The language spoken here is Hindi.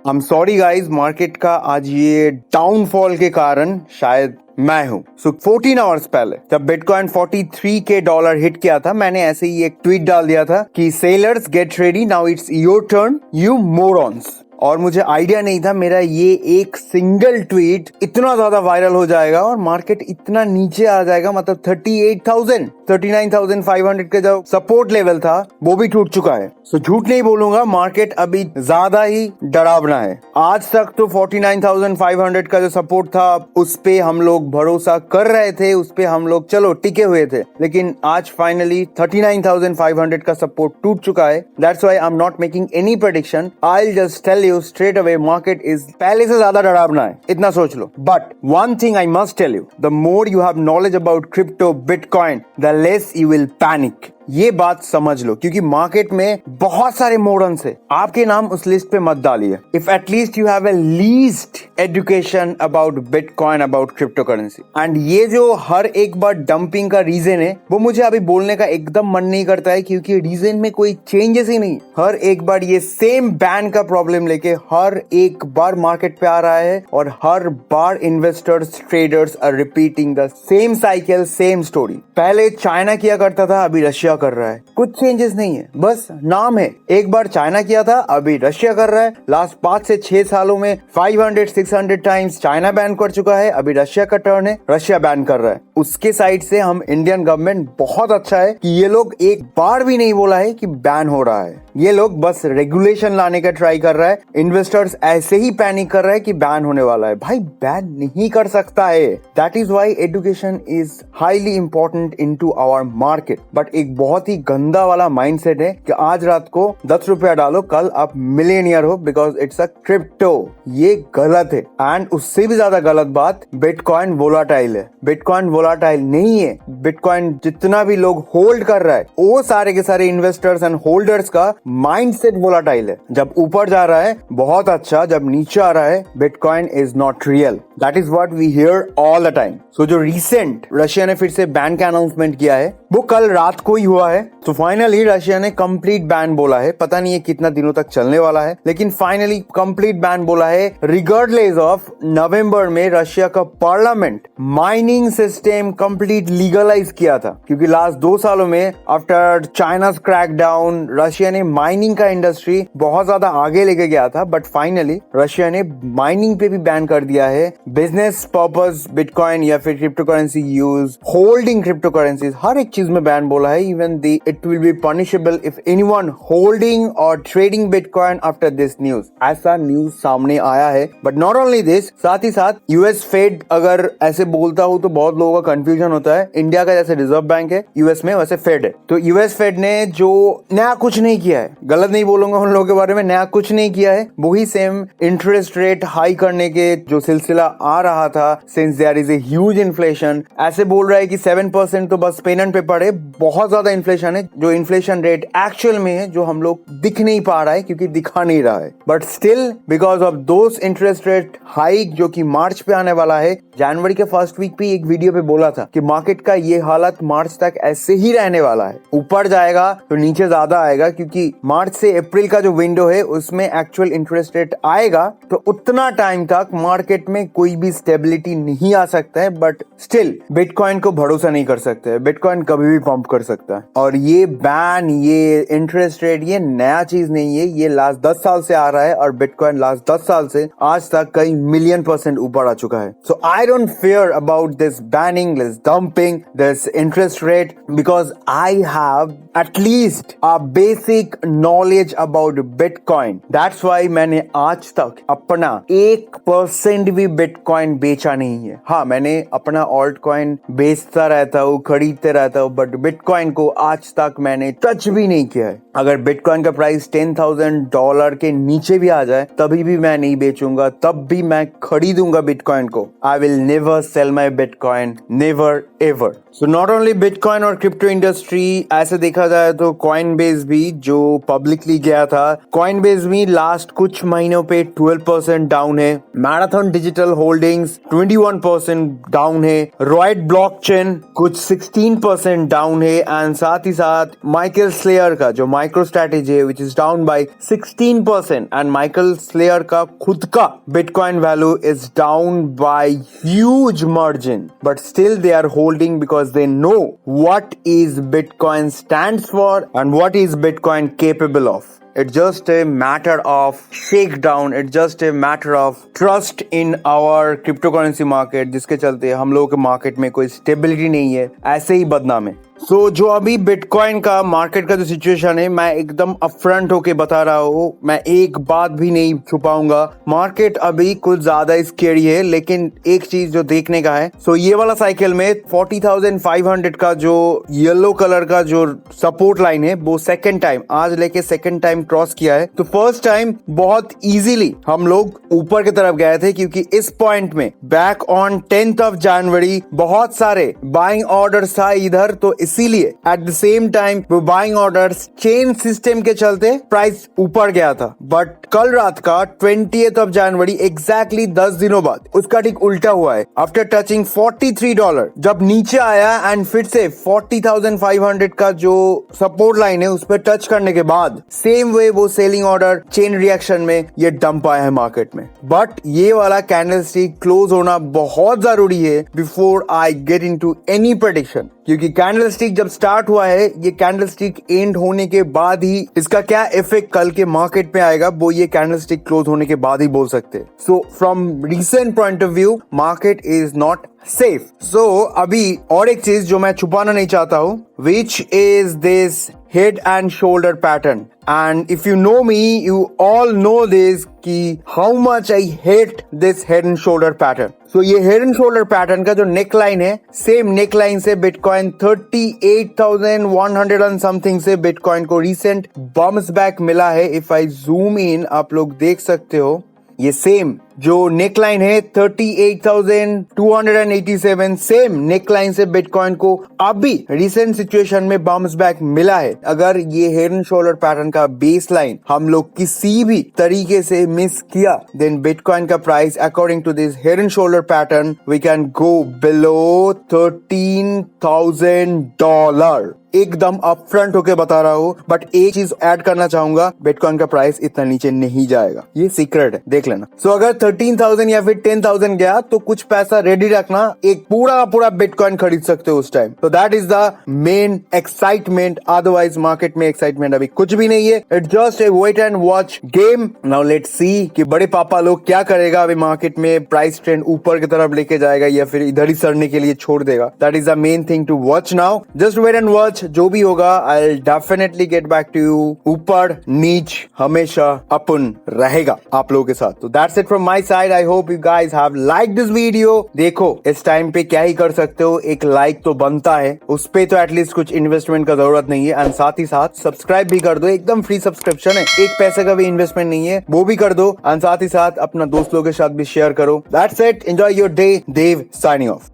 I am sorry guys, market का आज ये डाउनफॉल के कारण शायद मैं हूँ। सो 14 आवर्स पहले जब बिटकॉइन 43 के डॉलर हिट किया था, मैंने ऐसे ही एक ट्वीट डाल दिया था कि sellers get ready, now it's your turn you morons. और मुझे आइडिया नहीं था मेरा ये एक सिंगल ट्वीट इतना ज्यादा वायरल हो जाएगा और मार्केट इतना नीचे आ जाएगा। मतलब 38,000 39,500 का जो सपोर्ट लेवल था वो भी टूट चुका है। सो झूठ नहीं बोलूंगा, मार्केट अभी ज्यादा ही डरावना है। आज तक तो 49,500 का जो सपोर्ट था उस पे हम लोग भरोसा कर रहे थे, उस पे हम लोग चलो टिके हुए थे, लेकिन आज फाइनली 39,500 का सपोर्ट टूट चुका है। That's why I am not making any prediction. I will just tell you straight away, market is पहले से ज्यादा डरावना है, इतना सोच लो। But one thing I must tell you, the more you have knowledge about crypto bitcoin the less you will panic. ये बात समझ लो, क्योंकि मार्केट में बहुत सारे मोरन्स है, आपके नाम उस लिस्ट पे मत डालिए। If at least you have a least education about bitcoin, about crypto currency. And ये जो हर एक बार डंपिंग का रीजन है वो मुझे अभी बोलने का एकदम मन नहीं करता है, क्योंकि रीजन में कोई चेंजेस ही नहीं। हर एक बार ये सेम बैन का प्रॉब्लम लेके हर एक बार मार्केट पे आ रहा है और हर बार investors traders are repeating the same cycle, same story. पहले चाइना किया करता था, अभी रशिया कर रहा है। कुछ चेंजेस नहीं है, बस नाम है। एक बार चाइना किया था, अभी रशिया कर रहा है। लास्ट 5 से 6 सालों में 500-600 टाइम्स चाइना बैन कर चुका है, अभी रशिया का टर्न है, रशिया बैन कर रहा है। उसके साइड से हम इंडियन गवर्नमेंट बहुत अच्छा है कि ये लोग एक बार भी नहीं बोला है कि बैन हो रहा है। ये लोग बस रेगुलेशन लाने का ट्राई कर रहा है। इन्वेस्टर्स ऐसे ही पैनिक कर रहा है कि बैन होने वाला है। भाई बैन नहीं कर सकता है। That is why education is highly important into our market. But एक बहुत ही गंदा वाला माइंडसेट है कि आज रात को 10 रुपया डालो, कल आप मिलियनियर हो बिकॉज इट्स अ क्रिप्टो। ये गलत है। एंड उससे भी ज्यादा गलत बात, बिटकॉइन वोलाटाइल है। बिटकॉइन वोलाटाइल नहीं है। बिटकॉइन जितना भी लोग होल्ड कर रहा है वो सारे के सारे इन्वेस्टर्स एंड होल्डर्स का माइंडसेट वोलाटाइल है। जब ऊपर जा रहा है बहुत अच्छा, जब नीचे आ रहा है bitcoin is not real. That is what we hear all the time. So जो रिसेंट रशिया ने फिर से बैन का अनाउंसमेंट किया है वो कल रात को ही हुआ है। तो फाइनली रशिया ने कंप्लीट बैन बोला है। पता नहीं है कितना दिनों तक चलने वाला है, लेकिन फाइनली कंप्लीट बैन बोला है। रिगार्डलेस ऑफ नवंबर में रशिया का parliament mining system complete legalise किया था, क्योंकि लास्ट 2 सालों में आफ्टर चाइना's क्रैकडाउन रशिया ने माइनिंग का इंडस्ट्री बहुत ज्यादा आगे लेके गया था। बट फाइनली रशिया ने माइनिंग पे भी बैन कर दिया है। बिजनेस पर्पस बिटकॉइन या फिर crypto currency use, holding crypto currencies, हर एक चीज में बैन बोला है। Even the it will be punishable if anyone holding और trading bitcoin after this news. ऐसा न्यूज सामने आया है। बट नॉट ओनली दिस, साथ ही साथ यूएस फेड, अगर ऐसे बोलता हूं तो बहुत लोगों का कंफ्यूजन होता है। इंडिया का जैसे रिजर्व बैंक है, यूएस में वैसे फेड है। तो यूएस फेड ने जो नया कुछ नहीं किया है, गलत नहीं बोलूंगा उन लोगों के बारे में, नया कुछ नहीं किया है। वही सेम इंटरेस्ट रेट हाई करने के जो सिलसिला आ रहा था, since there is a huge inflation, ऐसे बोल रहा है कि 7% तो बस पेन एंड पेपर है। बहुत ज्यादा इन्फ्लेशन है, जो इन्फ्लेशन रेट एक्चुअल में है, जो हम लोग दिख नहीं पा रहा है क्योंकि दिखा नहीं रहा है। But still because of those interest rate hike जो कि मार्च पे आने वाला है, जनवरी के फर्स्ट वीक पे एक वीडियो पे बोला था कि मार्केट का ये हालत मार्च तक ऐसे ही रहने वाला है। ऊपर जाएगा तो नीचे ज्यादा आएगा, क्योंकि मार्च से अप्रैल का जो विंडो है उसमें एक्चुअल इंटरेस्ट रेट आएगा। तो उतना टाइम तक मार्केट में कोई भी स्टेबिलिटी नहीं आ सकता है। बट स्टिल बिटकॉइन को भरोसा नहीं कर सकते। बिटकॉइन कभी भी पंप कर सकता है। और ये बैन, ये इंटरेस्ट रेट, ये नया चीज नहीं है। ये लास्ट 10 साल से आ रहा है और बिटकॉइन लास्ट 10 साल से आज तक कई मिलियन % ऊपर आ चुका है। So I don't fear about this banning, this dumping, this interest rate, because I have at least a basic knowledge about Bitcoin. That's why मैंने आज तक अपना 1% भी Bitcoin बेचा नहीं है। हाँ, मैंने अपना Altcoin बेचता रहता हूँ, खरीदते रहता हूँ, बट Bitcoin को आज तक मैंने टच भी नहीं किया है। अगर Bitcoin का प्राइस $10,000 के नीचे भी आ जाए तभी भी मैं नहीं बेचूंगा, तब भी मैं खरीदूंगा Bitcoin को। I will never sell my Bitcoin, never ever. So not only Bitcoin और क्रिप्टो इंडस्ट्री, ऐसे देखा जाए तो Coinbase भी, जो पब्लिकली गया था। कॉइनबेस भी लास्ट कुछ महीनों पे 12% डाउन है। मैराथन डिजिटल होल्डिंग्स 21% डाउन है। रॉयट ब्लॉकचेन कुछ 16% डाउन है। एंड साथ ही साथ माइकल स्लेयर का जो माइक्रो स्ट्रेटेजी है which is down by 16%। And Michael slayer का खुद का bitcoin value is down by huge margin, but still they are holding because they know what is Bitcoin stands for and what is Bitcoin capable of. It's just a matter of shakedown. It's just a matter of trust in our cryptocurrency market, जिसके चलते हम लोगों के मार्केट में कोई स्टेबिलिटी नहीं है, ऐसे ही बदनाम है। सो जो अभी बिटकॉइन का मार्केट का जो सिचुएशन है, मैं एकदम अपफ्रंट होके बता रहा हूँ, मैं एक बात भी नहीं छुपाऊंगा। मार्केट अभी कुछ ज्यादा स्केरी है, लेकिन एक चीज जो देखने का है, सो ये वाला साइकिल में 40,500 का जो येलो कलर का जो सपोर्ट लाइन है वो सेकंड टाइम आज लेके सेकंड टाइम क्रॉस किया है। तो फर्स्ट टाइम बहुत इजीली हम लोग ऊपर की तरफ गए थे, क्योंकि इस पॉइंट में बैक ऑन 10th जनवरी बहुत सारे बाइंग ऑर्डर्स था इधर, तो इसीलिए एट द सेम टाइम वो बाइंग ऑर्डर्स चेन सिस्टम के चलते प्राइस ऊपर गया था। बट कल रात का 20th जनवरी एग्जैक्टली 10 दिनों बाद उसका ठीक उल्टा हुआ है। आफ्टर टचिंग $43 जब नीचे आया एंड फिर से 40,500 का जो सपोर्ट लाइन है उस पर टच करने के बाद सेम वे वो सेलिंग ऑर्डर चेन रिएक्शन में ये डंप आया है मार्केट में। बट ये वाला कैंडलस्टिक क्लोज होना बहुत जरूरी है before I get into any prediction, क्योंकि कैंडलस्टिक जब स्टार्ट हुआ है, ये कैंडलस्टिक एंड होने के बाद ही इसका क्या इफेक्ट कल के मार्केट पे आएगा वो ये कैंडलस्टिक क्लोज होने के बाद ही बोल सकते हैं। So from recent point of view market is not safe. So अभी और एक चीज जो मैं छुपाना नहीं चाहता हूँ, which is this head and shoulder pattern, and if you know me you all know this कि how much I hate this head and shoulder pattern. So ये head and shoulder pattern का जो नेक लाइन है, सेम नेक लाइन से बिटकॉइन 38,100 and something से बिटकॉइन को रिसेंट बम्स बैक मिला है। इफ आई जूम इन आप लोग देख सकते हो, ये सेम जो नेकलाइन है 38,287 सेम नेकलाइन से बिटकॉइन को अभी रिसेंट सिचुएशन में बाउंस बैक मिला है। अगर ये हेड एंड शोल्डर पैटर्न का बेस लाइन हम लोग किसी भी तरीके से मिस किया, देन बिटकॉइन का price according to this head and shoulder pattern we can go below $13,000। एकदम अपफ्रंट होके बता रहा हूँ, बट एक चीज ऐड करना चाहूंगा, बिटकॉइन का प्राइस इतना नीचे नहीं जाएगा, ये सीक्रेट है, देख लेना। सो अगर 13,000 या फिर 10,000 गया तो कुछ पैसा रेडी रखना, एक पूरा बिटकॉइन खरीद सकते हो उस टाइम। तो that is the main excitement, otherwise market में एक्साइटमेंट अभी कुछ भी नहीं है। It's just a wait and watch game. Now let's see कि बड़े पापा लोग क्या करेगा अभी मार्केट में, प्राइस ट्रेंड ऊपर की तरफ लेके जाएगा या फिर इधर ही सड़ने के लिए छोड़ देगा। That is the main thing to watch now. Just wait and watch, जो भी होगा I will definitely get back to you. ऊपर नीच हमेशा अपन रहेगा आप लोगों के साथ। तो that's it from my side. I hope you guys have like this video. देखो इस टाइम पे क्या ही कर सकते हो, एक लाइक तो बनता है, उस पे तो एटलीस्ट कुछ इन्वेस्टमेंट का जरूरत नहीं है। एंड साथ ही साथ सब्सक्राइब भी कर दो, एकदम फ्री सब्सक्रिप्शन है, एक पैसे का भी इन्वेस्टमेंट नहीं है, वो भी कर दो। एंड साथ ही साथ अपना दोस्त लोगों के साथ भी शेयर करो। That's it, enjoy your day. Dev signing of.